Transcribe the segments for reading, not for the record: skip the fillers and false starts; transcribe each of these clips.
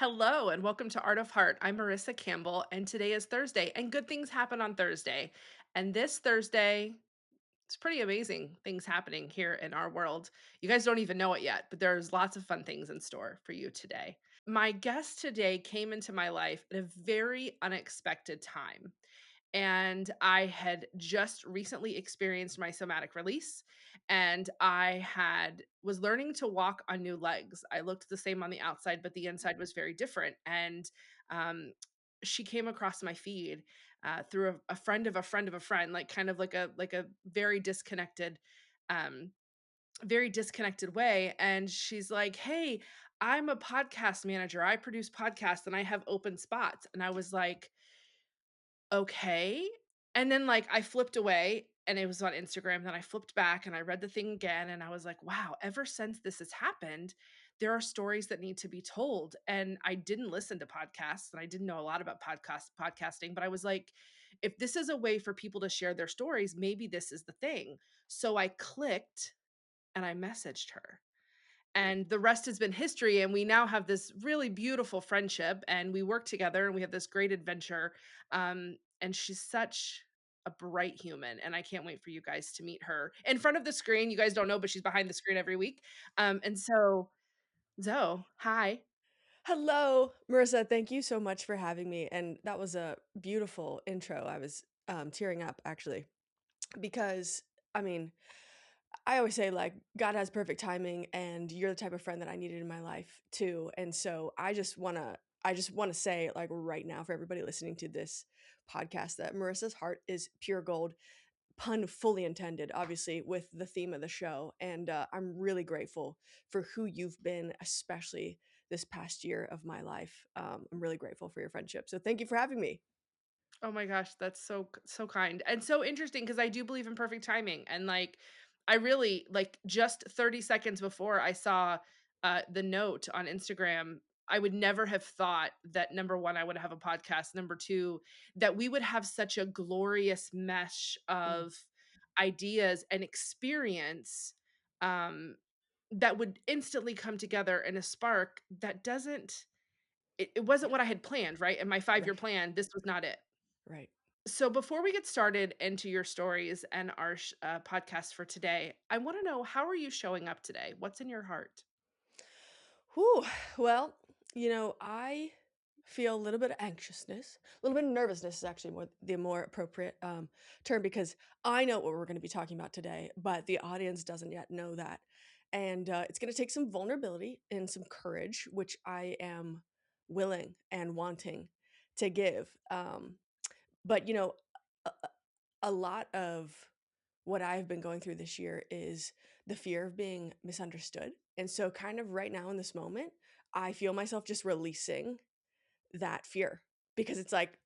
Hello and welcome to Art of Heart. I'm Marissa Campbell, and today is Thursday, and good things happen on Thursday. And this Thursday, it's pretty amazing things happening here in our world. You guys don't even know it yet, but there's lots of fun things in store for you today. My guest today came into my life at a very unexpected time. And I had just recently experienced my somatic release, and I had was learning to walk on new legs. I looked the same on the outside, but the inside was very different. And um, she came across my feed through a friend of a friend of a friend, like kind of like a um, very disconnected way. And she's like, "Hey, I'm a podcast manager. I produce podcasts, and I have open spots." And I was like, okay. And then, like, I flipped away and it was on Instagram, then I flipped back and I read the thing again and I was like, "Wow, ever since this has happened, there are stories that need to be told." And I didn't listen to podcasts and I didn't know a lot about podcasting, but I was like, if this is a way for people to share their stories, maybe this is the thing. So I clicked and I messaged her. And the rest has been history, and we now have this really beautiful friendship, and we work together, and we have this great adventure, and she's such a bright human, and I can't wait for you guys to meet her in front of the screen. You guys don't know, but she's behind the screen every week, and so Zoe, hi. Hello, Marissa. Thank you so much for having me. And that was a beautiful intro. I was tearing up actually because I mean, I always say like God has perfect timing and you're the type of friend that I needed in my life too. And so I just want to say like right now for everybody listening to this podcast that Marissa's heart is pure gold, pun fully intended, obviously, with the theme of the show. And I'm really grateful for who you've been, especially this past year of my life. I'm really grateful for your friendship. So thank you for having me. Oh my gosh, that's so kind and so interesting because I do believe in perfect timing, and, like, I really like, just 30 seconds before I saw, the note on Instagram, I would never have thought that, number 1, I would have a podcast, number 2, that we would have such a glorious mesh Mm, of ideas and experience, um, that would instantly come together in a spark that doesn't it wasn't yeah, what I had planned, right? In my 5-year right, plan, this was not it. right. So before we get started into your stories and our podcast for today, I want to know, how are you showing up today? What's in your heart? Whew. Well, I feel a little bit of anxiousness, a little bit of nervousness is actually the more appropriate term because I know what we're going to be talking about today, but the audience doesn't yet know that. And it's going to take some vulnerability and some courage, which I am willing and wanting to give. But, a, a a lot of what I've been going through this year is the fear of being misunderstood. And so, kind of right now in this moment, I feel myself just releasing that fear because it's like,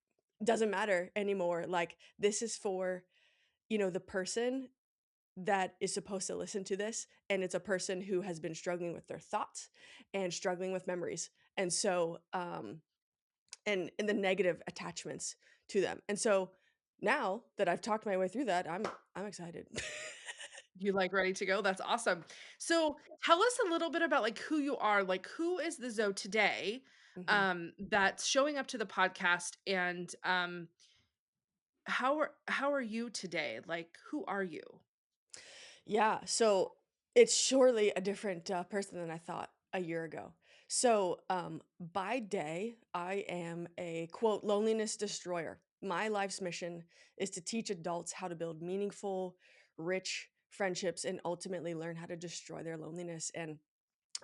doesn't matter anymore. Like, this is for, the person that is supposed to listen to this. And it's a person who has been struggling with their thoughts and struggling with memories. And so, and the negative attachments to them. And so now that I've talked my way through that, I'm excited. You like ready to go? That's awesome. So tell us a little bit about, like, who you are. Like, who is the Zoe today, Mhm. that's showing up to the podcast, and how are you today? Like, who are you? Yeah, so it's surely a different person than I thought a year ago. So, by day, I am a quote loneliness destroyer. My life's mission is to teach adults how to build meaningful, rich friendships and ultimately learn how to destroy their loneliness. And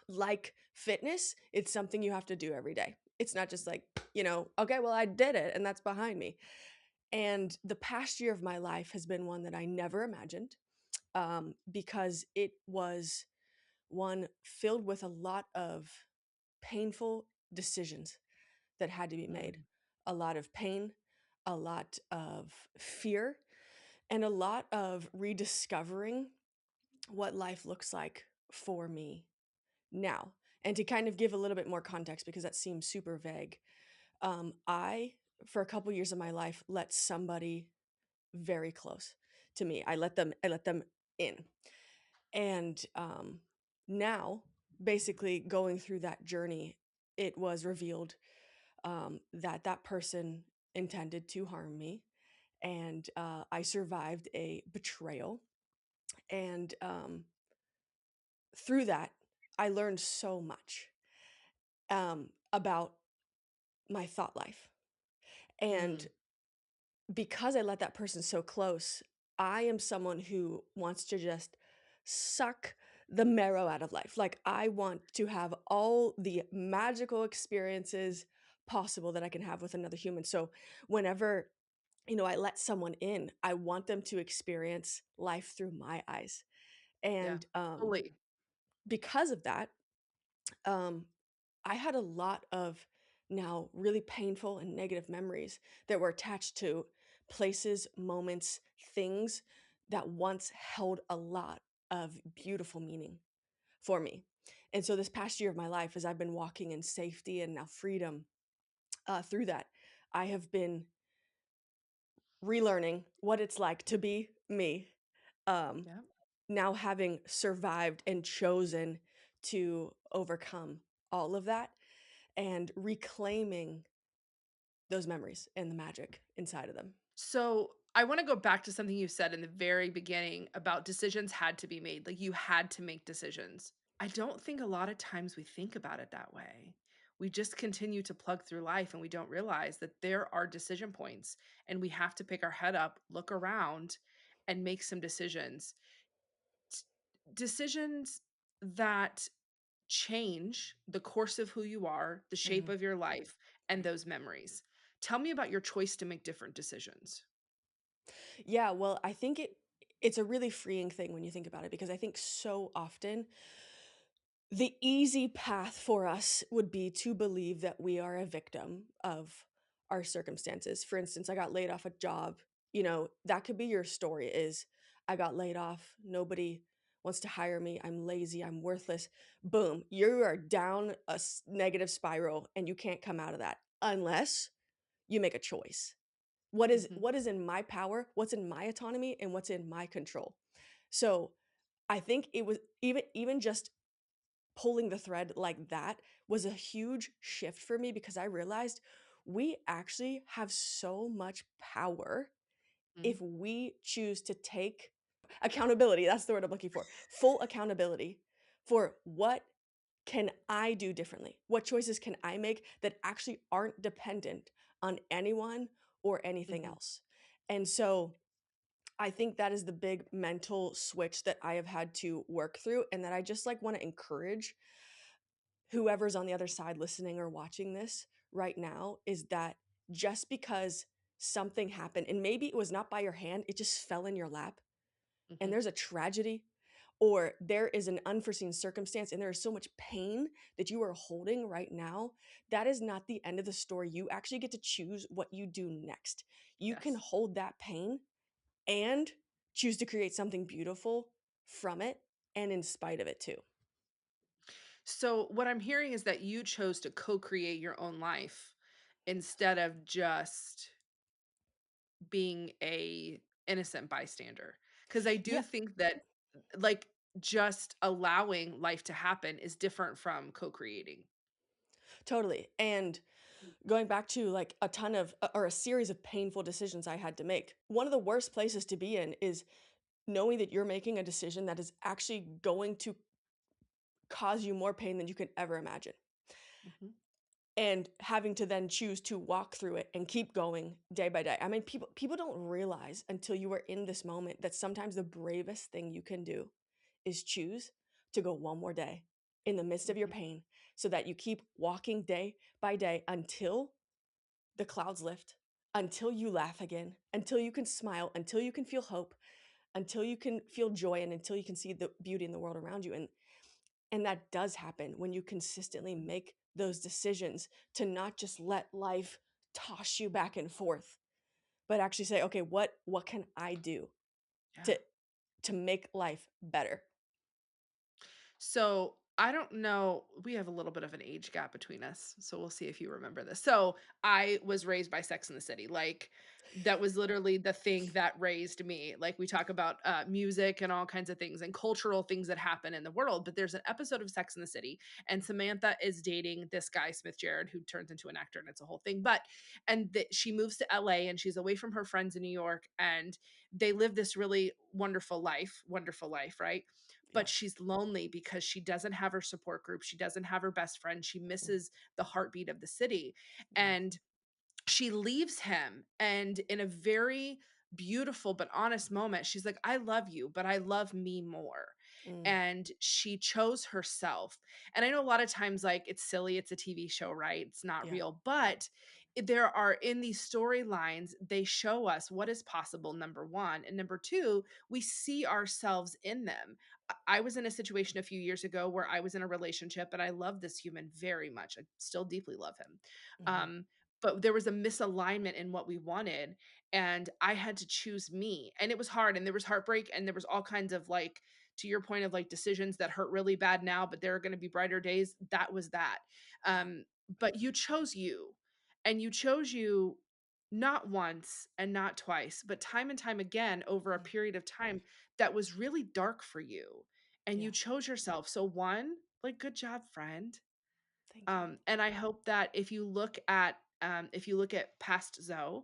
like fitness, it's something you have to do every day. It's not just like, okay, well, I did it and that's behind me. And the past year of my life has been one that I never imagined because it was one filled with a lot of painful decisions that had to be made, Mm, a lot of pain, a lot of fear, and a lot of rediscovering what life looks like for me now. And to kind of give a little bit more context, because that seems super vague, I, for a couple years of my life, let somebody very close to me. I let them in. And now, basically going through that journey it was revealed that that person intended to harm me, and I survived a betrayal. And through that, I learned so much about my thought life. And Mm, because I let that person so close, I am someone who wants to just suck the marrow out of life. Like, I want to have all the magical experiences possible that I can have with another human. So, whenever I let someone in, I want them to experience life through my eyes. yeah, And fully. because of that, um, I had a lot of now really painful and negative memories that were attached to places, moments, things that once held a lot of beautiful meaning for me. And so this past year of my life, as I've been walking in safety and now freedom through that, I have been relearning what it's like to be me. Um, Yeah. Now having survived and chosen to overcome all of that and reclaiming those memories and the magic inside of them. So, I wanna go back to something you said in the very beginning about decisions had to be made, like, you had to make decisions. I don't think a lot of times we think about it that way. We just continue to plug through life, and we don't realize that there are decision points, and we have to pick our head up, look around, and make some decisions. T Decisions that change the course of who you are, the shape Mhm. of your life, and those memories. Tell me about your choice to make different decisions. Yeah, well, I think it's a really freeing thing when you think about it, because I think so often the easy path for us would be to believe that we are a victim of our circumstances. For instance, I got laid off a job. That could be your story is I got laid off, nobody wants to hire me, I'm lazy, I'm worthless. Boom, you are down a negative spiral and you can't come out of that unless you make a choice. What is Mhm, what is in my power, what's in my autonomy, and what's in my control. So, I think it was even just pulling the thread like that was a huge shift for me, because I realized we actually have so much power mhm, if we choose to take accountability. That's the word I'm looking for. Full accountability for what can I do differently? What choices can I make that actually aren't dependent on anyone or anything mhm. else? And so I think that is the big mental switch that I have had to work through, and that I just like want to encourage whoever's on the other side listening or watching this right now, is that just because something happened and maybe it was not by your hand, it just fell in your lap, and Mhm. there's a tragedy, or there is an unforeseen circumstance and there is so much pain that you are holding right now, that is not the end of the story. You actually get to choose what you do next. You can Yes. hold that pain and choose to create something beautiful from it and in spite of it too. So what I'm hearing is that you chose to co-create your own life instead of just being a innocent bystander. Because I do Yeah, think that, like, just allowing life to happen is different from co-creating. totally. And going back to like a ton of or a series of painful decisions I had to make. One of the worst places to be in is knowing that you're making a decision that is actually going to cause you more pain than you can ever imagine. Mhm. And having to then choose to walk through it and keep going day by day. I mean, people don't realize until you are in this moment that sometimes the bravest thing you can do is choose to go one more day in the midst of your Mhm. pain, so that you keep walking day by day until the clouds lift, until you laugh again, until you can smile, until you can feel hope, until you can feel joy, and until you can see the beauty in the world around you. And that does happen when you consistently make those decisions to not just let life toss you back and forth, but actually say, okay, what can I do Yeah. to make life better? So I don't know. We have a little bit of an age gap between us, so we'll see if you remember this. So, I was raised by Sex and the City. Like, that was literally the thing that raised me. Like, we talk about music and all kinds of things and cultural things that happen in the world. But there's an episode of Sex and the City, and Samantha is dating this guy, Smith Jared, who turns into an actor, and it's a whole thing. She moves to LA and she's away from her friends in New York, and they live this really wonderful life, right? But Yeah. she's lonely because she doesn't have her support group. She doesn't have her best friend. She Mm, misses the heartbeat of the city. yeah. And she leaves him, and in a very beautiful but honest moment, she's like, "I love you, but I love me more." Mm, And she chose herself. And I know a lot of times, like, it's silly, it's a TV show, right? It's not yeah. real, but there are in these storylines, they show us what is possible, number 1, and number 2, we see ourselves in them. I was in a situation a few years ago where I was in a relationship, and I love this human very much. I still deeply love him. Mhm. Um, but there was a misalignment in what we wanted, and I had to choose me, and it was hard, and there was heartbreak, and there was all kinds of, like, to your point of, like, decisions that hurt really bad now, but there are gonna be brighter days. That was that. Yeah. But you chose you, and you chose you not once and not twice, but time and time again over a Mm, period of time that was really dark for you, and you yeah. chose yourself. So 1, like, good job, friend. Thank you. And I hope that if you look at past Zoe,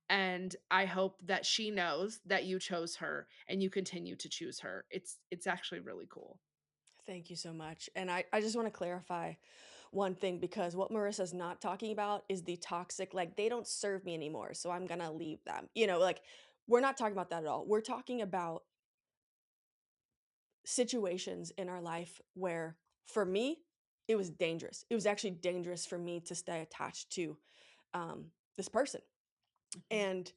and I hope that she knows that you chose her and you continue to choose her. It's actually really cool. Thank you so much. And I just want to clarify one thing because what Marissa's not talking about is the toxic, like, they don't serve me anymore, so I'm gonna leave them. Like, we're not talking about that at all. We're talking about situations in our life where, for me, it was dangerous. It was actually dangerous for me to stay attached to this person. Mhm, And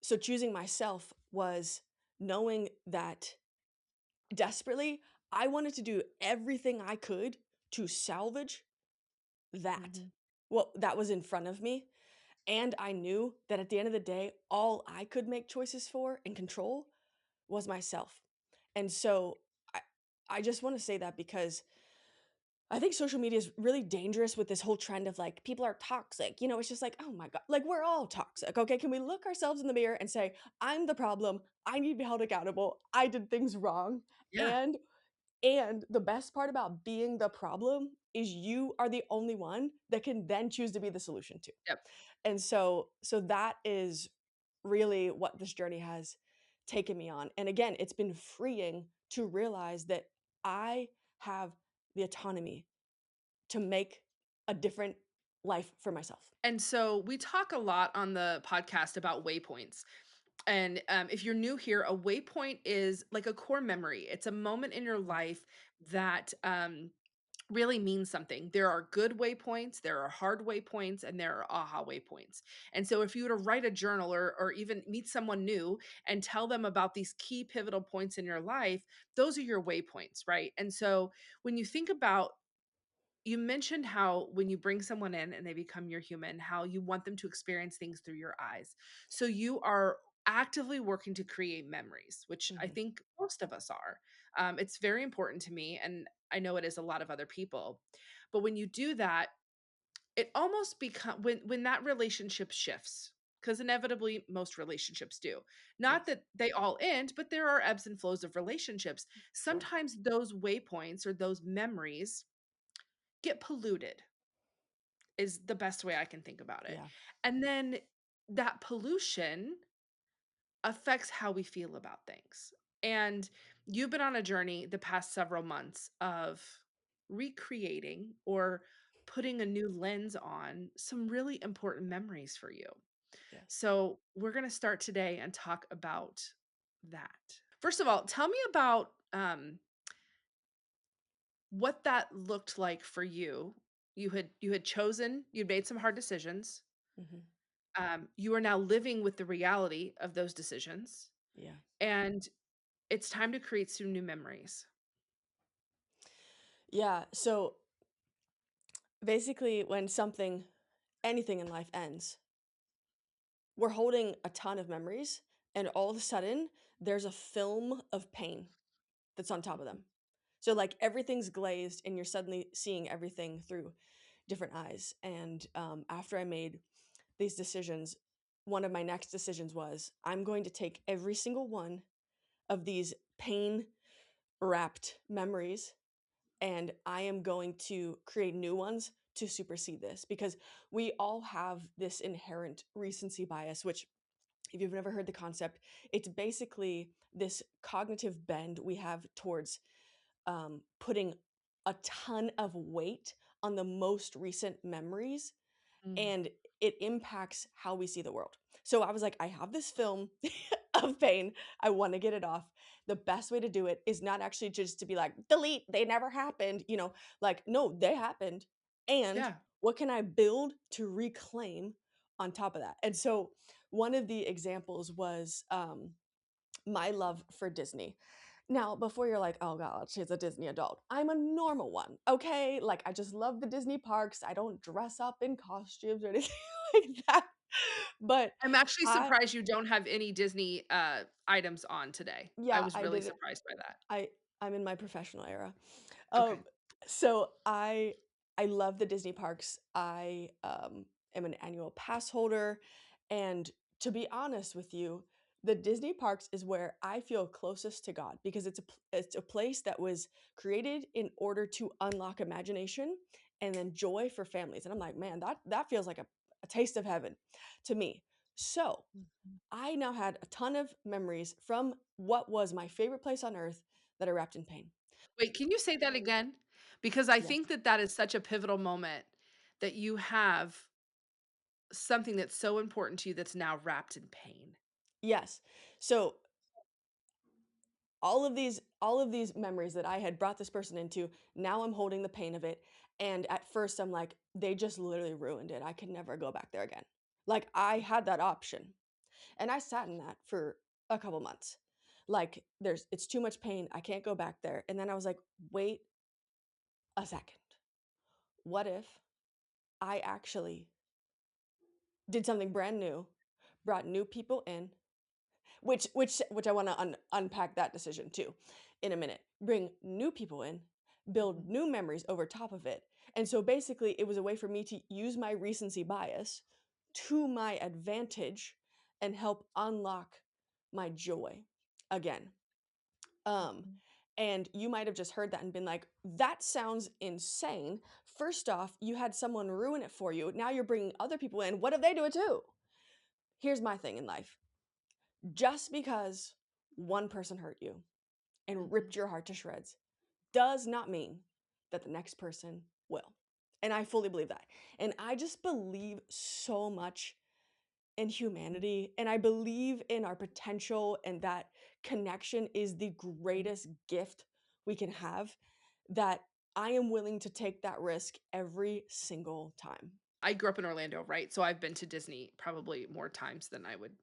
so choosing myself was knowing that desperately I wanted to do everything I could to salvage that. mhm. Well, that was in front of me. And I knew that at the end of the day, all I could make choices for and control was myself. And so I, I just want to say that because I think social media is really dangerous with this whole trend of like people are toxic. It's just like, oh my God, like we're all toxic. Okay. Can we look ourselves in the mirror and say, I'm the problem. I need to be held accountable. I did things wrong. Yeah, And and the best part about being the problem is you are the only one that can then choose to be the solution too. yep. And so that is really what this journey has taken me on. And again, it's been freeing to realize that I have the autonomy to make a different life for myself. And so we talk a lot on the podcast about waypoints. And if you're new here, a waypoint is like a core memory. It's a moment in your Mm, life that really means something. There are good waypoints, there are hard waypoints, and there are aha waypoints. And so if you were to write a journal or even meet someone new and tell them about these key pivotal points in your life, those are your waypoints, right? And so when you think about, you mentioned how when you bring someone in and they become your human, how you want them to experience things through your eyes. So you are actively working to create memories, which I mhm, think most of us are. It's very important to me, and I know it is a lot of other people. But when you do that, it almost become when that relationship shifts, because inevitably most relationships do. Not yes, that they all end, but there are ebbs and flows of relationships. sure. Sometimes those waypoints or those memories get polluted is the best way I can think about it. Yeah. And then that pollution affects how we feel about things. And you've been on a journey the past several months of recreating or putting a new lens on some really important memories for you. Yes. So, we're going to start today and talk about that. First of all, tell me about what that looked like for you. You had chosen, you'd made some hard decisions. Mhm. You are now living with the reality of those decisions, Yeah. and it's time to create some new memories. Yeah. So basically, when anything in life ends, we're holding a ton of memories, and all of a sudden, there's a film of pain that's on top of them. So, like, everything's glazed and you're suddenly seeing everything through different eyes, and, after I made these decisions, one of my next decisions was, I'm going to take every single one of these pain-wrapped memories, and I am going to create new ones to supersede this, because we all have this inherent recency bias, which, if you've never heard the concept, it's basically this cognitive bend we have towards putting a ton of weight on the most recent memories, Mm. and it impacts how we see the world. So I was like, I have this film of pain. I want to get it off. The best way to do it is not actually just to be like, delete, they never happened, like, no, they happened. And Yeah. what can I build to reclaim on top of that? And so one of the examples was my love for Disney. Now, before you're like, "Oh god, she's a Disney adult." I'm a normal one, okay? Like, I just love the Disney parks. I don't dress up in costumes or anything like that. But I'm actually I surprised you don't have any Disney, items on today. I yeah, was I really did it. surprised by that. I I'm in my professional era. Okay. Um, so I love the Disney parks. I am an annual pass holder, and to be honest with you, the Disney parks is where I feel closest to God, because it's a place that was created in order to unlock imagination and then joy for families. And I'm like, man, that feels like a taste of heaven to me. So Mhm. I now had a ton of memories from what was my favorite place on earth that are wrapped in pain. Wait, can you say that again? Because I Yes. think that that is such a pivotal moment that you have something that's so important to you that's now wrapped in pain. Yes. So all of these memories that I had brought this person into, now I'm holding the pain of it. And at first I'm like, they just literally ruined it. I could never go back there again. Like, I had that option. And I sat in that for a couple months. Like, it's too much pain. I can't go back there. And then I was like, wait a second. What if I actually did something brand new, brought new people in, which I want to unpack that decision too in a minute. Bring new people in, build Mhm. new memories over top of it. And so basically it was a way for me to use my recency bias to my advantage and help unlock my joy again. Um Mhm. and you might have just heard that and been like, that sounds insane. First off, you had someone ruin it for you. Now you're bringing other people in. What if they do it too? Here's my thing in life: just because one person hurt you and Mhm. ripped your heart to shreds does not mean that the next person will. And I fully believe that. And I just believe so much in humanity, and I believe in our potential, and that connection is the greatest gift we can have, that I am willing to take that risk every single time. I grew up in Orlando, right? So I've been to Disney probably more times than I would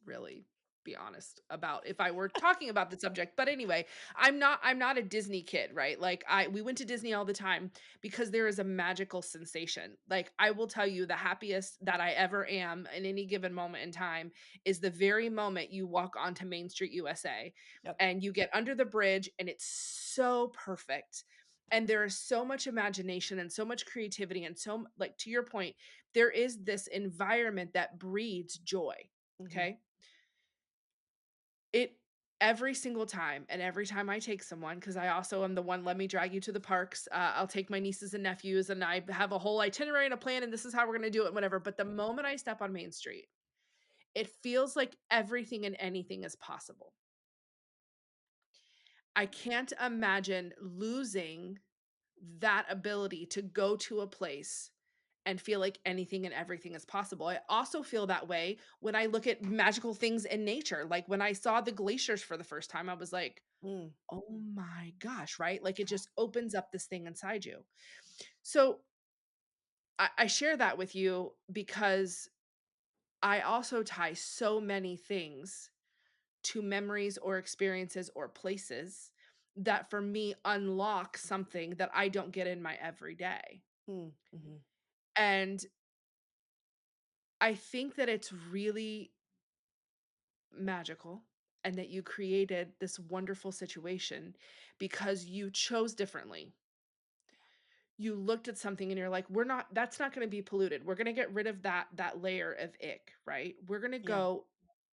really be honest about if I were talking about the subject. But anyway, I'm not a Disney kid, right? Like I we went to Disney all the time because there is a magical sensation. Like I will tell you the happiest that I ever am in any given moment in time is the very moment you walk onto Main Street USA Yep. and you get under the bridge and it's so perfect and there is so much imagination and so much creativity and like to your point there is this environment that breeds joy. Mhm. Okay, it every single time and every time I take someone because I also am the one, let me drag you to the parks, I'll take my nieces and nephews and I have a whole itinerary and a plan and this is how we're going to do it, whatever. But the moment I step on Main Street it feels like everything and anything is possible. I can't imagine losing that ability to go to a place and feel like anything and everything is possible. I also feel that way when I look at magical things in nature. Like when I saw the glaciers for the first time, I was like, Mm. oh my gosh, right? Like it just opens up this thing inside you. So I share that with you because I also tie so many things to memories or experiences or places that for me unlock something that I don't get in my everyday. Mm. Mhm. And I think that it's really magical. and that you created this wonderful situation because you chose differently. You looked at something and you're like, "We're not that's not gonna be polluted. We're gonna get rid of that layer of ick, right? We're gonna Yeah. go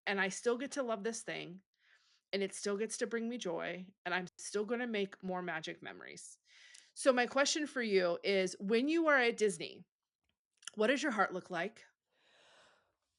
and I still get to love this thing, and it still gets to bring me joy, and I'm still gonna make more magic memories." So my question for you is, when you are at Disney, what does your heart look like?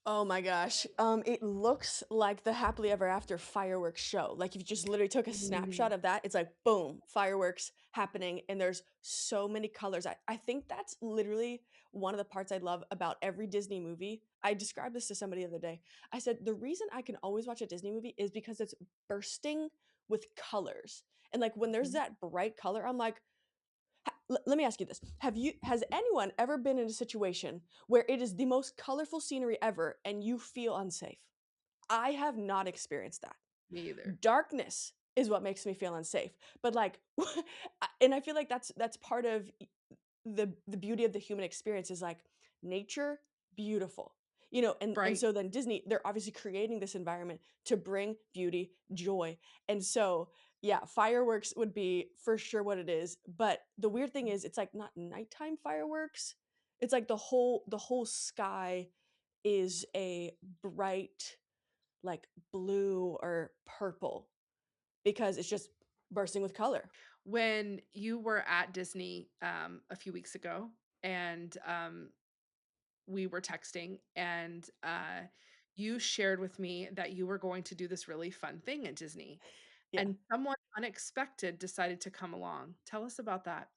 Oh my gosh. It looks like the happily ever after fireworks show. Like if you just literally took a Mm, snapshot of that, it's like boom, fireworks happening, and there's so many colors. I think that's literally one of the parts I love about every Disney movie. I described this to somebody the other day. I said the reason I can always watch a Disney movie is because it's bursting with colors. And like when there's mhm. that bright color, I'm like, let me ask you this. Has anyone ever been in a situation where it is the most colorful scenery ever and you feel unsafe? I have not experienced that. Me either. Darkness is what makes me feel unsafe. But like and I feel like that's part of the beauty of the human experience is like nature beautiful, and Bright. so then Disney, they're obviously creating this environment to bring beauty, joy. And so yeah, fireworks would be for sure what it is, but the weird thing is it's like not nighttime fireworks. It's like the whole sky is a bright like blue or purple because it's just bursting with color. When you were at Disney, a few weeks ago, and, we were texting, and, you shared with me that you were going to do this really fun thing at Disney, Yeah. and someone unexpected decided to come along. Tell us about that.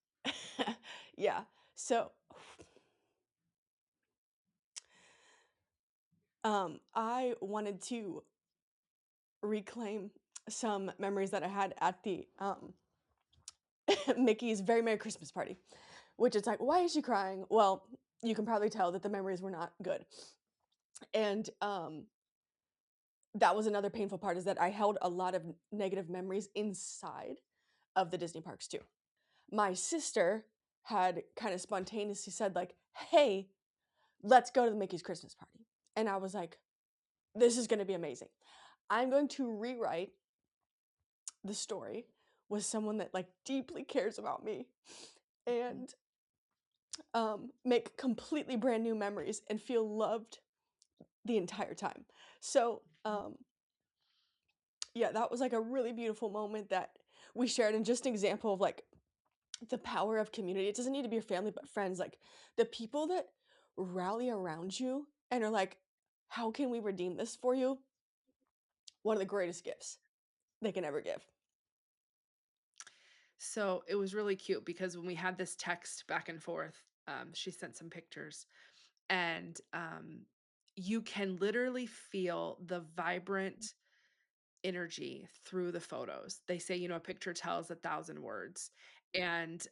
Yeah. So I wanted to reclaim some memories that I had at the Mickey's Very Merry Christmas party, which it's like, why is she crying? Well, you can probably tell that the memories were not good. And that was another painful part is that I held a lot of negative memories inside of the Disney parks too. My sister had kind of spontaneously said like, "Hey, let's go to the Mickey's Christmas party." And I was like, "This is going to be amazing. I'm going to rewrite the story with someone that like deeply cares about me Mhm. and make completely brand new memories and feel loved the entire time." So, yeah, that was like a really beautiful moment that we shared and just an example of like the power of community. It doesn't need to be your family, but friends, like the people that rally around you and are like, how can we redeem this for you? One of the greatest gifts they can ever give. So, it was really cute because when we had this text back and forth, she sent some pictures, and, you can literally feel the vibrant energy through the photos. They say, a picture tells 1,000 words, and,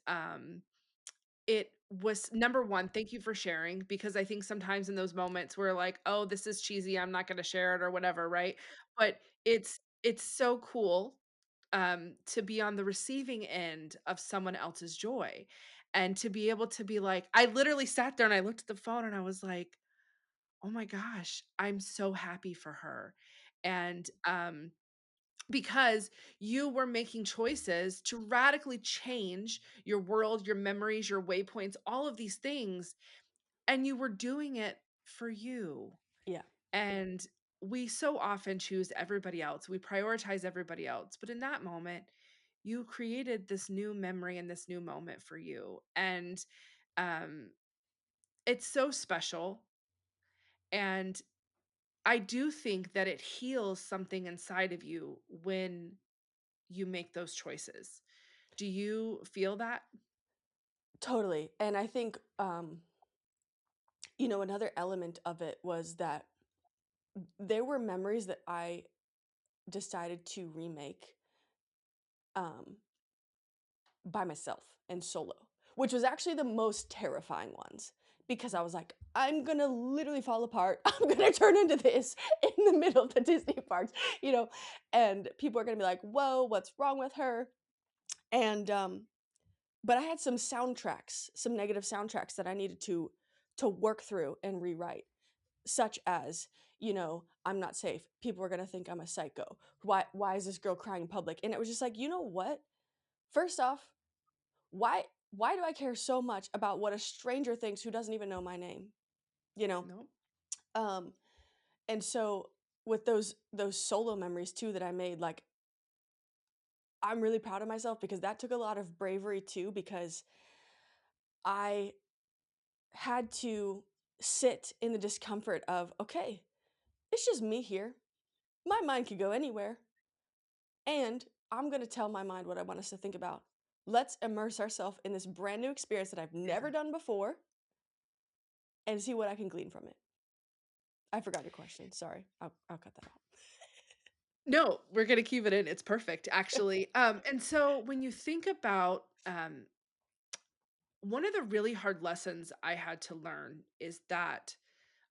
it was number 1, thank you for sharing, because I think sometimes in those moments we're like, "Oh, this is cheesy, I'm not gonna share it," or whatever, right? But it's so cool, to be on the receiving end of someone else's joy, and to be able to be like I literally sat there and I looked at the phone and I was like, "Oh my gosh, I'm so happy for her." And, because you were making choices to radically change your world, your memories, your waypoints, all of these things, and you were doing it for you. Yeah, And we so often choose everybody else. We prioritize everybody else. But in that moment, you created this new memory and this new moment for you. And um, it's so special. And I do think that it heals something inside of you when you make those choices. Do you feel that? totally. And I think, another element of it was that there were memories that I decided to remake um, by myself and solo, which was actually the most terrifying ones because I was like, I'm gonna literally fall apart. I'm gonna turn into this in the middle of the Disney parks, you know, and people are gonna be like, whoa, what's wrong with her? And but I had some negative soundtracks that I needed to work through and rewrite. such as, I'm not safe. People are going to think I'm a psycho. Why is this girl crying in public? And it was just like, you know what? First off, why do I care so much about what a stranger thinks who doesn't even know my name? You know? No. Um and so with those solo memories too that I made, like I'm really proud of myself because that took a lot of bravery too, because I had to sit in the discomfort of, okay, it's just me here. My mind could go anywhere. And I'm going to tell my mind what I want us to think about. Let's immerse ourselves in this brand new experience that I've never Yeah. done before and see what I can glean from it. I forgot your question. Sorry. I'll cut that out. No, we're gonna keep it in, it's perfect, actually. And so when you think about, one of the really hard lessons I had to learn is that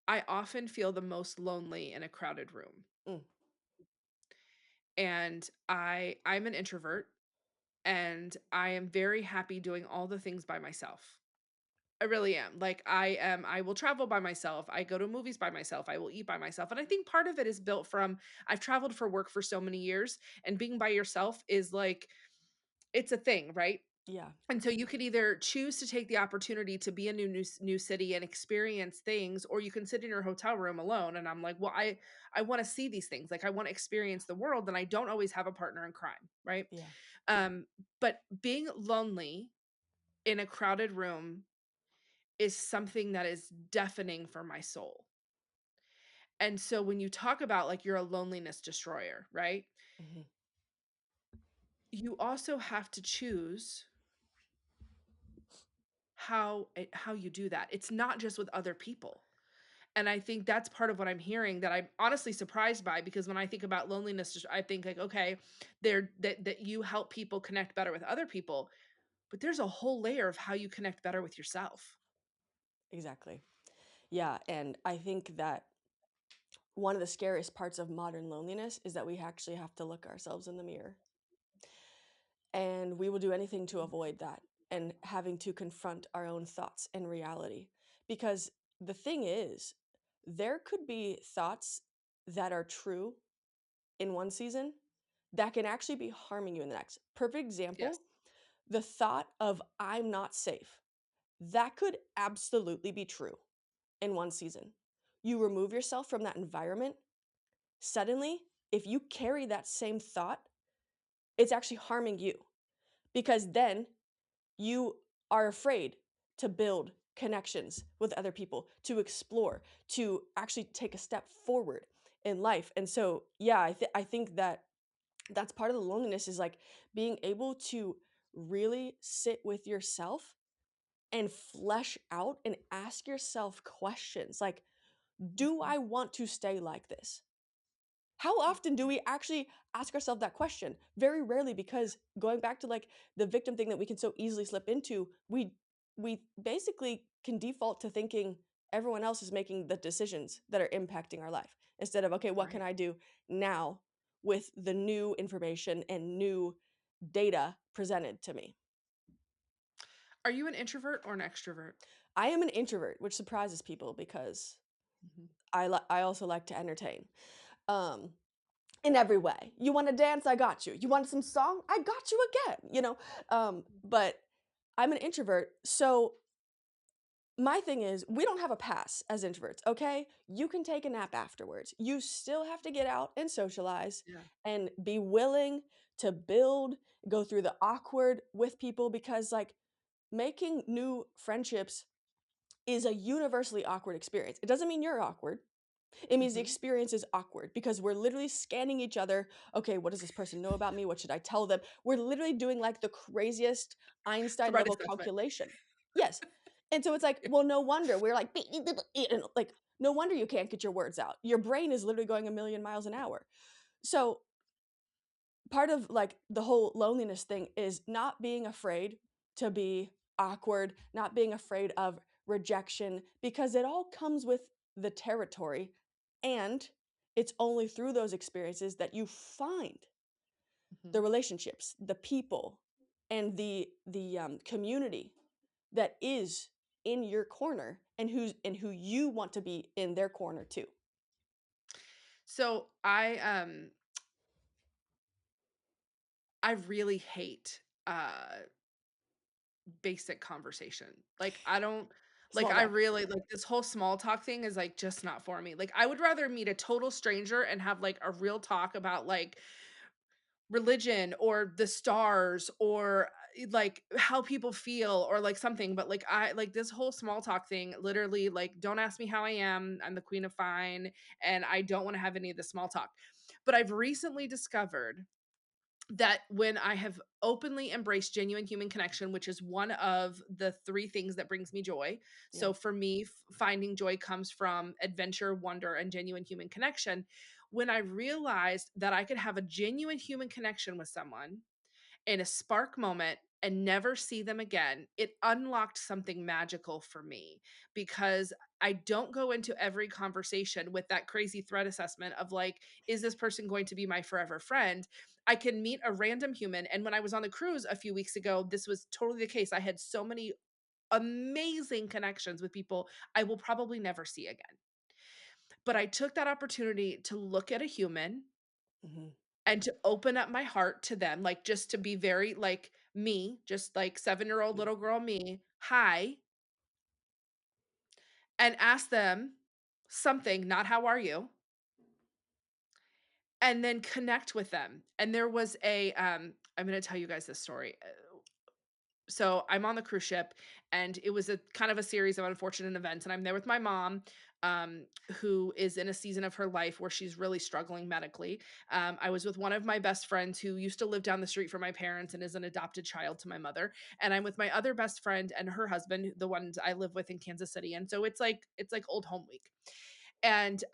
I often feel the most lonely in a crowded room. Mm, And I'm an introvert, and I am very happy doing all the things by myself. I really am. Like I will travel by myself. I go to movies by myself. I will eat by myself. And I think part of it is built from I've traveled for work for so many years, and being by yourself is like it's a thing, right? yeah. And so you could either choose to take the opportunity to be in new city and experience things, or you can sit in your hotel room alone. And I'm like, well, I want to see these things. Like I want to experience the world, and I don't always have a partner in crime, right? Yeah. Um, but being lonely in a crowded room is something that is deafening for my soul. And so when you talk about like you're a loneliness destroyer, right? Hmm. You also have to choose how you do that. It's not just with other people. And I think that's part of what I'm hearing that I'm honestly surprised by, because when I think about loneliness, I think like, okay, that you help people connect better with other people, but there's a whole layer of how you connect better with yourself. Exactly. Yeah. And I think that one of the scariest parts of modern loneliness is that we actually have to look ourselves in the mirror. And we will do anything to avoid that and having to confront our own thoughts and reality. Because the thing is, there could be thoughts that are true in one season that can actually be harming you in the next. Perfect Yes. example, the thought of I'm not safe. That could absolutely be true in one season. You remove yourself from that environment, suddenly, if you carry that same thought, it's actually harming you because then you are afraid to build connections with other people, to explore, to actually take a step forward in life. And so, yeah, I think that that's part of the loneliness is like being able to really sit with yourself and flesh out and ask yourself questions like, do Mhm. I want to stay like this? How often do we actually ask ourselves that question? Very rarely, because going back to like the victim thing that we can so easily slip into, we basically can default to thinking everyone else is making the decisions that are impacting our life instead of, okay, what can Right. I do now with the new information and new data presented to me? Are you an introvert or an extrovert? I am an introvert, which surprises people because Mhm. I also like to entertain. Um in every way. You want to dance? I got you. You want some song? I got you again. But I'm an introvert, so my thing is we don't have a pass as introverts, okay? You can take a nap afterwards. You still have to get out and socialize Yeah. and be willing to build, go through the awkward with people because like making new friendships is a universally awkward experience. It doesn't mean you're awkward. It means the Mhm. experience is awkward because we're literally scanning each other. Okay, what does this person know about me? What should I tell them? We're literally doing like the craziest Einstein Threat level assessment. calculation. Yes. And so it's like, well, no wonder we're like, like, no wonder you can't get your words out. Your brain is literally going a million miles an hour. So part of like the whole loneliness thing is not being afraid to be awkward, not being afraid of rejection, because it all comes with the territory. And it's only through those experiences that you find the Mhm. relationships, the people, and the community that is in your corner and who you want to be in their corner too. So I really hate basic conversation. Like, I don't like, Small I talk. really like, this whole small talk thing is, like, just not for me. Like, I would rather meet a total stranger and have, like, a real talk about, like, religion or the stars or, like, how people feel or, like, something, but, like, I like, this whole small talk thing, literally, like, don't ask me how I am, I'm the queen of fine, and I don't wanna have any of the small talk. But I've recently discovered that when I have openly embraced genuine human connection, which is one of the 3 things that brings me joy. Yeah. So for me, finding joy comes from adventure, wonder, and genuine human connection. When I realized that I could have a genuine human connection with someone in a spark moment and never see them again, it unlocked something magical for me because I don't go into every conversation with that crazy threat assessment of like, is this person going to be my forever friend? I can meet a random human. And when I was on the cruise a few weeks ago, this was totally the case. I had so many amazing connections with people I will probably never see again. But I took that opportunity to look at a human Mhm. and to open up my heart to them, like, just to be very, like, me, just, like, seven-year-old Yeah. little girl me, "Hi," and ask them something, not "How are you?" And then connect with them. And there was I'm gonna tell you guys this story. So I'm on the cruise ship and it was a kind of a series of unfortunate events and I'm there with my mom who is in a season of her life where she's really struggling medically. I was with one of my best friends who used to live down the street from my parents and is an adopted child to my mother, and I'm with my other best friend and her husband, the ones I live with in Kansas City. And so it's like old home week. And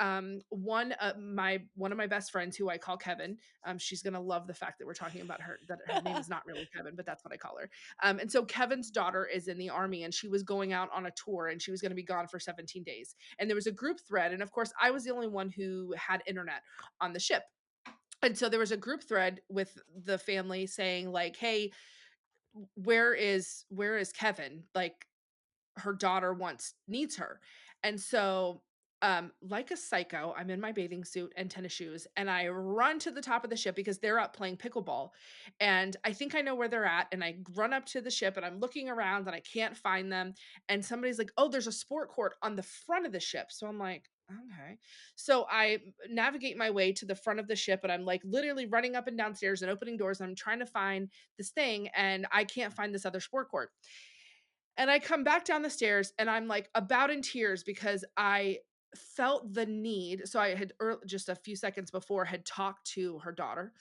one of my best friends who I call Kevin, she's gonna love the fact that we're talking about her, that her name is not really Kevin, but that's what I call her. And so Kevin's daughter is in the army and she was going out on a tour and she was going to be gone for 17 days. And there was a group thread. And of course, I was the only one who had internet on the ship. And so there was a group thread with the family saying, like, hey, where is Kevin? Like, her daughter wants needs her. And so, like a psycho, I'm in my bathing suit and tennis shoes, and I run to the top of the ship because they're up playing pickleball. And I think I know where they're at. And I run up to the ship and I'm looking around and I can't find them. And somebody's like, oh, there's a sport court on the front of the ship. So I'm like, okay. So I navigate my way to the front of the ship and I'm like literally running up and down stairs and opening doors. And I'm trying to find this thing and I can't find this other sport court. And I come back down the stairs and I'm like about in tears because I felt the need. So I had just a few seconds before had talked to her daughter.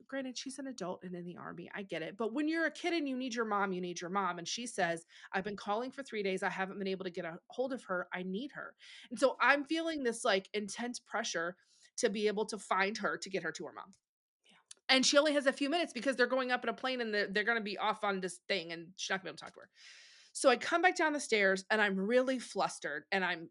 Granted, she's an adult and in the army. I get it. But when you're a kid and you need your mom, you need your mom. And she Yeah. says, I've been calling for 3 days. I haven't been able to get a hold of her. I need her. And so I'm feeling this like intense pressure to be able to find her to get her to her mom. Yeah. And she only has a few minutes because they're going up in a plane and they're going to be off on this thing and she's not going to be able to talk to her. So I come back down the stairs and I'm really flustered and I'm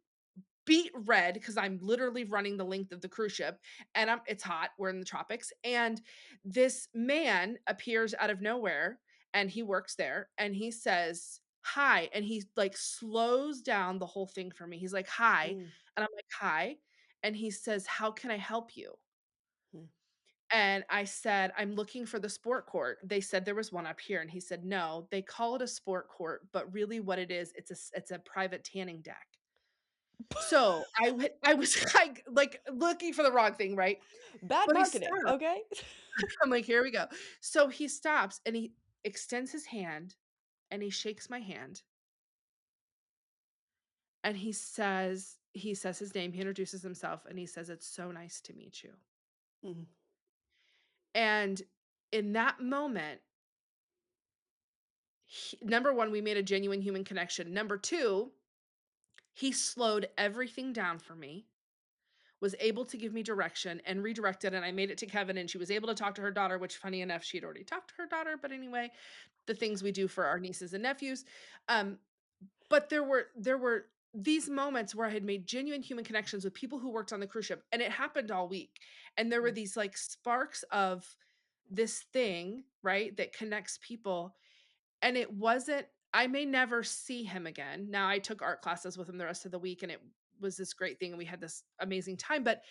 beet red because I'm literally running the length of the cruise ship and it's hot. We're in the tropics. And this man appears out of nowhere and he works there and he says, hi. And he like slows down the whole thing for me. He's like, hi. Mm. And I'm like, hi. And he says, how can I help you? Mm. And I said, "I'm looking for the sport court." They said there was one up here, and he said, "No, they call it a sport court, but really what it is, it's a private tanning deck." So, I was like, looking for the wrong thing, right? Bad But he marketing, stopped. okay? I'm like, "Here we go." So he stops, and he extends his hand, and he shakes my hand, and he says his name, he introduces himself, and he says, "It's so nice to meet you." Mhm. And in that moment, number 1, we made a genuine human connection. Number 2, he slowed everything down for me, was able to give me direction and redirected, and I made it to Kevin, and she was able to talk to her daughter, which funny enough, she'd already talked to her daughter, but anyway, the things we do for our nieces and nephews. Um, but there were these moments where I had made genuine human connections with people who worked on the cruise ship, and it happened all week. And there were Mm. these like sparks of this thing, right, that connects people. And it wasn't I may never see him again. Now, I took art classes with him the rest of the week, and it was this great thing, and we had this amazing time, but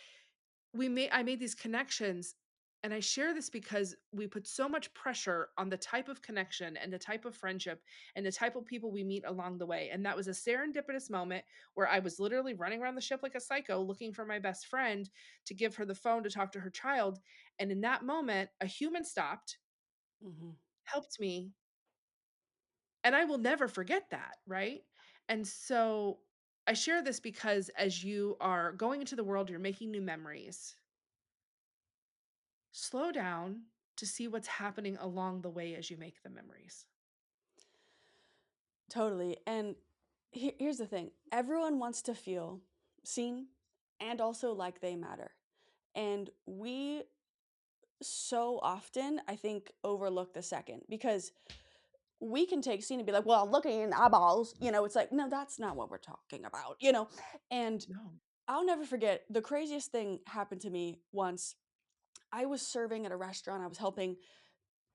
I made these connections, and I share this because we put so much pressure on the type of connection and the type of friendship and the type of people we meet along the way, and that was a serendipitous moment where I was literally running around the ship like a psycho looking for my best friend to give her the phone to talk to her child, and in that moment, a human stopped, Mhm. helped me, and I will never forget that, right? And so I share this because as you are going into the world, you're making new memories. Slow down to see what's happening along the way as you make the memories. Totally. And here's the thing. Everyone wants to feel seen and also like they matter. And we so often, I think, overlook the second because we can take scene and be like, well, looking in the eyeballs, it's like, no, that's not what we're talking about. And No. I'll never forget the craziest thing happened to me once. I was serving at a restaurant. I was helping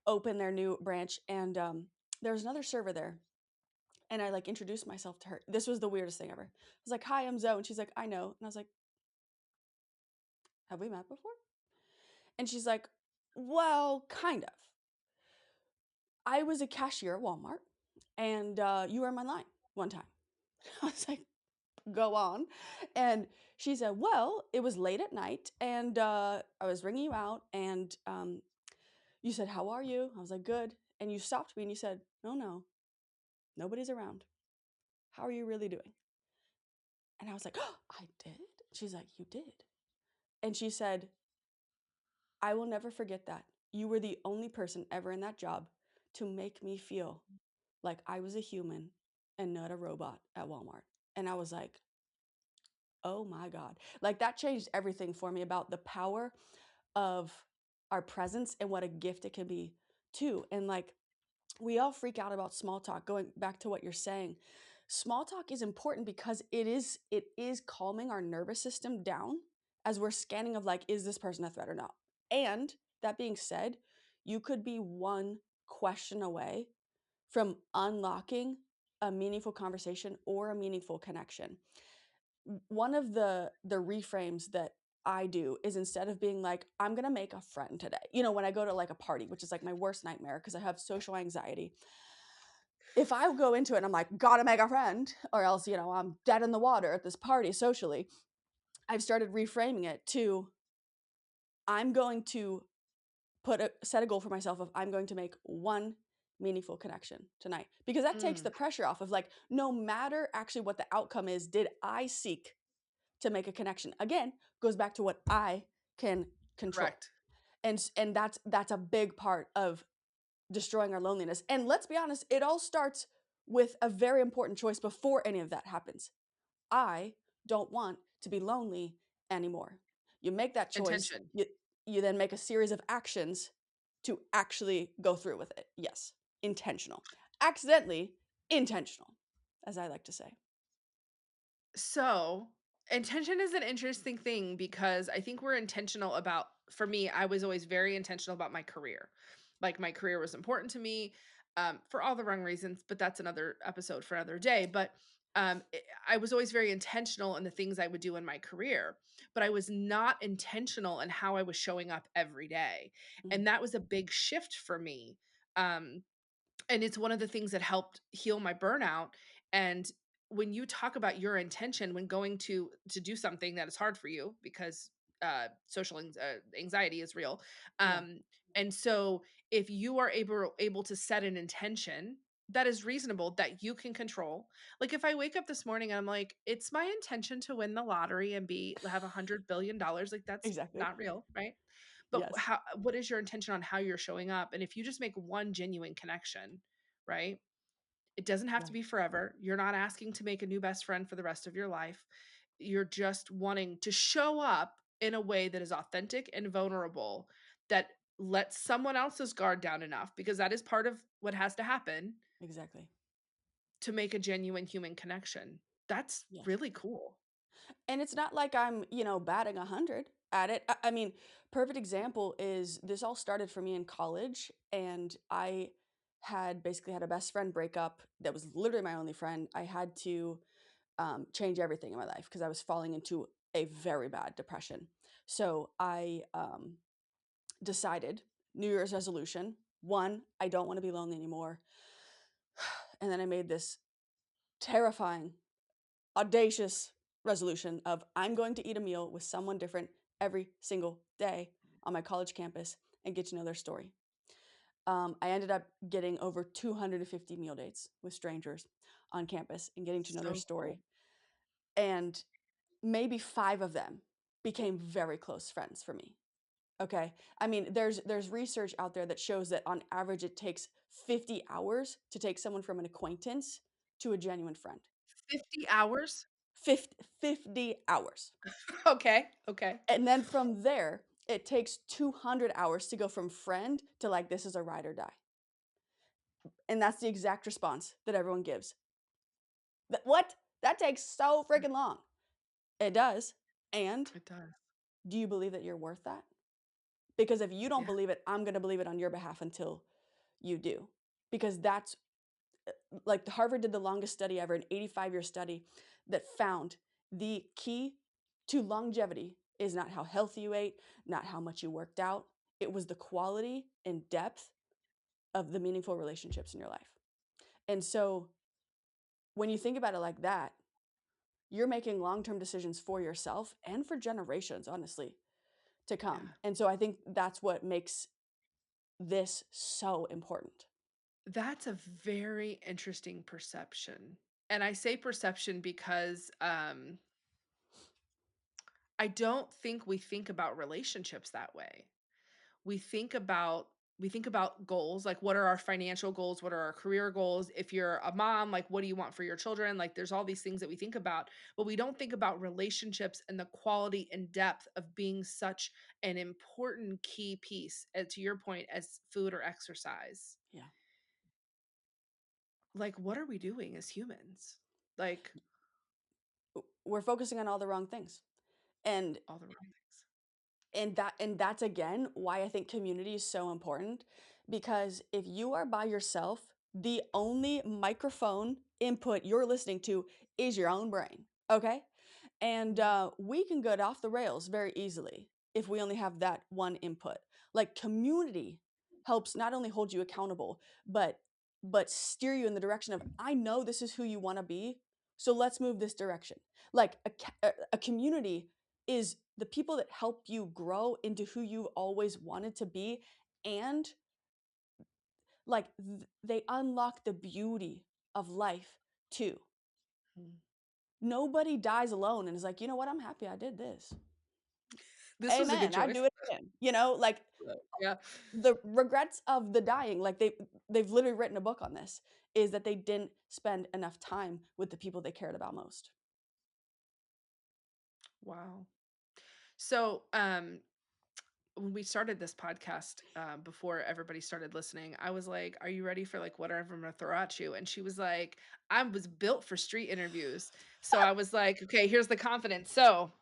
open their new branch, and there was another server there. And I like introduced myself to her. This was the weirdest thing ever. I was like, "Hi, I'm Zoe," and she's like, "I know," and I was like, "Have we met before?" And she's like, "Well, kind of. I was a cashier at Walmart, and you were in my line one time." I was like, "Go on," and she said, "Well, it was late at night, and I was ringing you out, and you said, 'How are you?' I was like, 'Good,' and you stopped me and you said, 'No, no, nobody's around. How are you really doing?'" And I was like, "Oh, I did?" She's like, "You did." And she said, "I will never forget that. You were the only person ever in that job to make me feel like I was a human and not a robot at Walmart." And I was like, "Oh my God." Like that changed everything for me about the power of our presence and what a gift it can be too. And like we all freak out about small talk. Going back to what you're saying, small talk is important because it is calming our nervous system down as we're scanning of like, is this person a threat or not? And that being said, you could be one question away from unlocking a meaningful conversation or a meaningful connection. One of the reframes that I do is instead of being like, I'm gonna make a friend today. When I go to like a party, which is like my worst nightmare because I have social anxiety. If I go into it and I'm like, gotta make a friend, or else, I'm dead in the water at this party socially, I've started reframing it to I'm going to set a goal for myself of I'm going to make one meaningful connection tonight. Because that takes Mm, the pressure off of like, no matter actually what the outcome is, did I seek to make a connection? Again, goes back to what I can control. correct. And that's a big part of destroying our loneliness. And let's be honest, it all starts with a very important choice before any of that happens. I don't want to be lonely anymore. You make that choice, Intention. you then make a series of actions to actually go through with it. Yes, intentional. Accidentally intentional, as I like to say. So, intention is an interesting thing because I think we're intentional about for me, I was always very intentional about my career. Like my career was important to me for all the wrong reasons, but that's another episode for another day. But I was always very intentional in the things I would do in my career, but I was not intentional in how I was showing up every day. Mhm. And that was a big shift for me. Um, and it's one of the things that helped heal my burnout. And when you talk about your intention when going to do something that is hard for you because anxiety is real, Yeah, um and so if you are able to set an intention that is reasonable that you can control, like if I wake up this morning and I'm like, it's my intention to win the lottery and be have $100 billion, like that's exactly. not real, right? But Yes. how what is your intention on how you're showing up? And if you just make one genuine connection, right? It doesn't have to Right. be forever. You're not asking to make a new best friend for the rest of your life. You're just wanting to show up in a way that is authentic and vulnerable, that lets someone else's guard down enough, because that is part of what has to happen Exactly. to make a genuine human connection. That's Yes. really cool. And it's not like I'm, batting 100 at it. I mean, perfect example is this all started for me in college, and I had basically had a best friend breakup that was literally my only friend. I had to change everything in my life because I was falling into a very bad depression. So I decided New Year's resolution one, I don't want to be lonely anymore. And then I made this terrifying, audacious resolution of I'm going to eat a meal with someone different every single day on my college campus and get to know their story. I ended up getting over 250 meal dates with strangers on campus and getting to know their So story. cool. And maybe 5 of them became very close friends for me. Okay. I mean, there's research out there that shows that on average it takes 50 hours to take someone from an acquaintance to a genuine friend. 50 hours? 50 hours. Okay, okay. And then from there, it takes 200 hours to go from friend to like, this is a ride or die. And that's the exact response that everyone gives. What? That takes so freaking long. It does. And It does. do you believe that you're worth that? Because if you don't Yeah, believe it, I'm going to believe it on your behalf until you do. Because that's like Harvard did the longest study ever, an 85-year study that found the key to longevity is not how healthy you ate, not how much you worked out. It was the quality and depth of the meaningful relationships in your life. And so when you think about it like that, you're making long-term decisions for yourself and for generations, honestly, to come. yeah. And so I think that's what makes this so important. That's a very interesting perception. And I say perception because, I don't think we think about relationships that way. We think about we think about goals, like what are our financial goals, what are our career goals? If you're a mom, like what do you want for your children? Like there's all these things that we think about, but we don't think about relationships and the quality and depth of being such an important key piece, to your point, as food or exercise. Yeah. Like what are we doing as humans? Like We're focusing on all the wrong things. And all the wrong things. that's again why I think community is so important because if you are by yourself, the only microphone input you're listening to is your own brain. Okay? And Mhm. we can get off the rails very easily if we only have that one input. Like community helps not only hold you accountable, but steer you in the direction of I know this is who you want to be, so let's move this direction. Like a community is the people that help you grow into who you always wanted to be, and like they unlock the beauty of life too. Mm. Nobody dies alone and is like, you know what, I'm happy I did this. This was a good Amen. I'd choice. do it again. Like Yeah. the regrets of the dying, like they've literally written a book on this, is that they didn't spend enough time with the people they cared about most. Wow. So, when we started this podcast, before everybody started listening, I was like, "Are you ready for like whatever I'm gonna throw at you?" And she was like, "I was built for street interviews." So I was like, "Okay, here's the confidence." So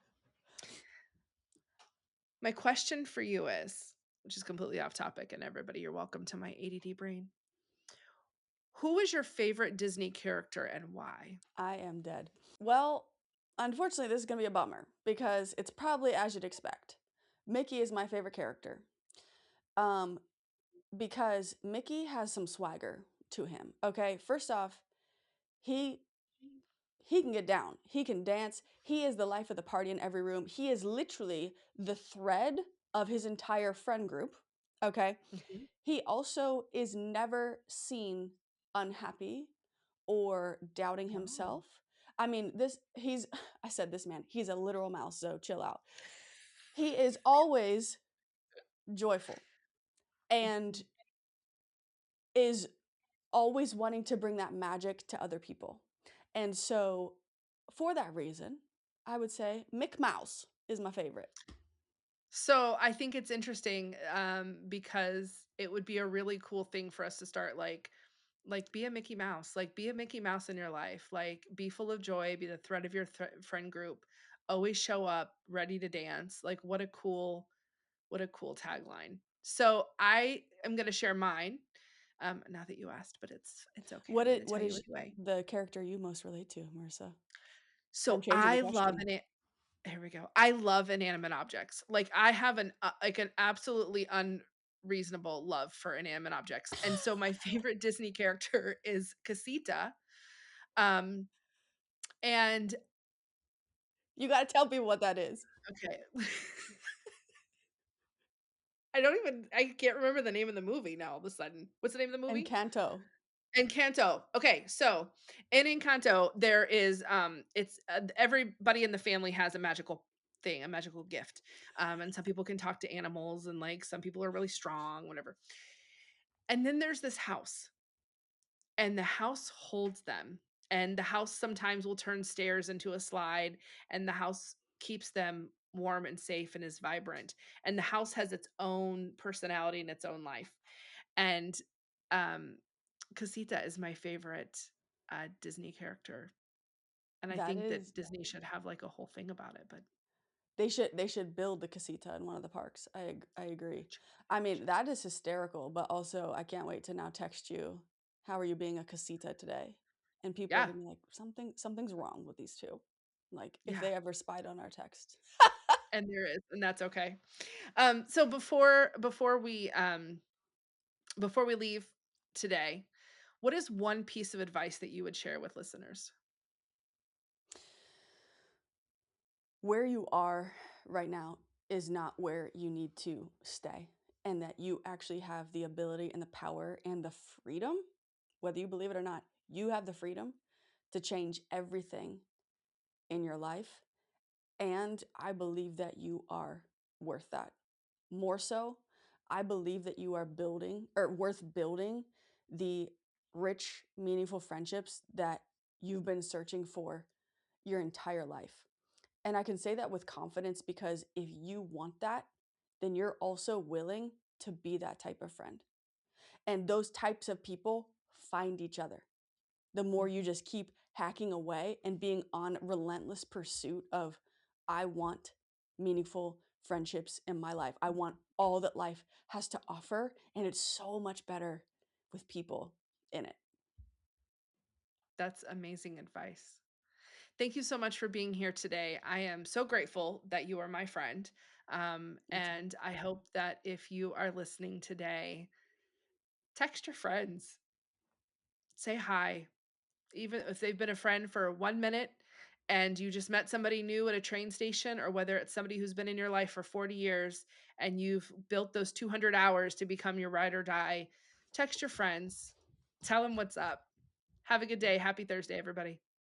my question for you is, which is completely off topic, and everybody, you're welcome to my ADD brain. Who is your favorite Disney character and why? I am dead. Well, unfortunately, this is going to be a bummer because it's probably as you'd expect. Mickey is my favorite character. Um, because Mickey has some swagger to him. Okay, first off, he he can get down. He can dance. He is the life of the party in every room. He is literally the thread of his entire friend group. Okay, Mhm. he also is never seen unhappy or doubting Oh. himself. I mean, this he's I said this man, he's a literal mouse, so chill out. He is always joyful and Mhm. is always wanting to bring that magic to other people. And so for that reason, I would say Mick Mouse is my favorite. So I think it's interesting, because it would be a really cool thing for us to start like be a Mickey Mouse, like be a Mickey Mouse in your life, like be full of joy, be the thread of your friend group, always show up ready to dance. Like what a cool tagline. So I am going to share mine. Now that you asked, but it's okay. I'm What gonna is tell what you is anyway. the character you most relate to, Marissa? I'm So changing the I love question. here we go. I love inanimate objects. Like, I have an absolutely unreasonable love for inanimate objects, and so my favorite Disney character is Casita, um, and You gotta tell me what that is. okay. I can't remember the name of the movie now all of a sudden. What's the name of the movie? Encanto. Encanto. Okay, so in Encanto, there is it's everybody in the family has a magical thing, a magical gift. And some people can talk to animals and like some people are really strong, whatever. And then there's this house, and the house holds them. And the house sometimes will turn stairs into a slide, and the house keeps them warm and safe and is vibrant. And the house has its own personality and its own life. And um Casita is my favorite, Disney character, and I That think that is Disney should have, like, a whole thing about it, but they should build the casita in one of the parks. I agree. I mean, that is hysterical, but also I can't wait to now text you, "How are you being a casita today?" And people are yeah, gonna be like, "Something's wrong with these 2." Like, if yeah, they ever spied on our text. and there is, and that's okay. So before we leave today, what is one piece of advice that you would share with listeners? Where you are right now is not where you need to stay, and that you actually have the ability and the power and the freedom, whether you believe it or not, you have the freedom to change everything in your life. And I believe that you are worth that. More so, I believe that you are building or worth building the rich, meaningful friendships that you've been searching for your entire life. And I can say that with confidence because if you want that, then you're also willing to be that type of friend. And those types of people find each other. The more you Mhm. just keep hacking away and being on relentless pursuit of, I want meaningful friendships in my life. I want all that life has to offer. And it's so much better with people in it. That's amazing advice. Thank you so much for being here today. I am so grateful that you are my friend, Me too. and I hope that if you are listening today, text your friends, say hi, even if they've been a friend for 1 minute and you just met somebody new at a train station, or whether it's somebody who's been in your life for 40 years and you've built those 200 hours to become your ride or die, text your friends, tell them what's up. Have a good day. Happy Thursday, everybody.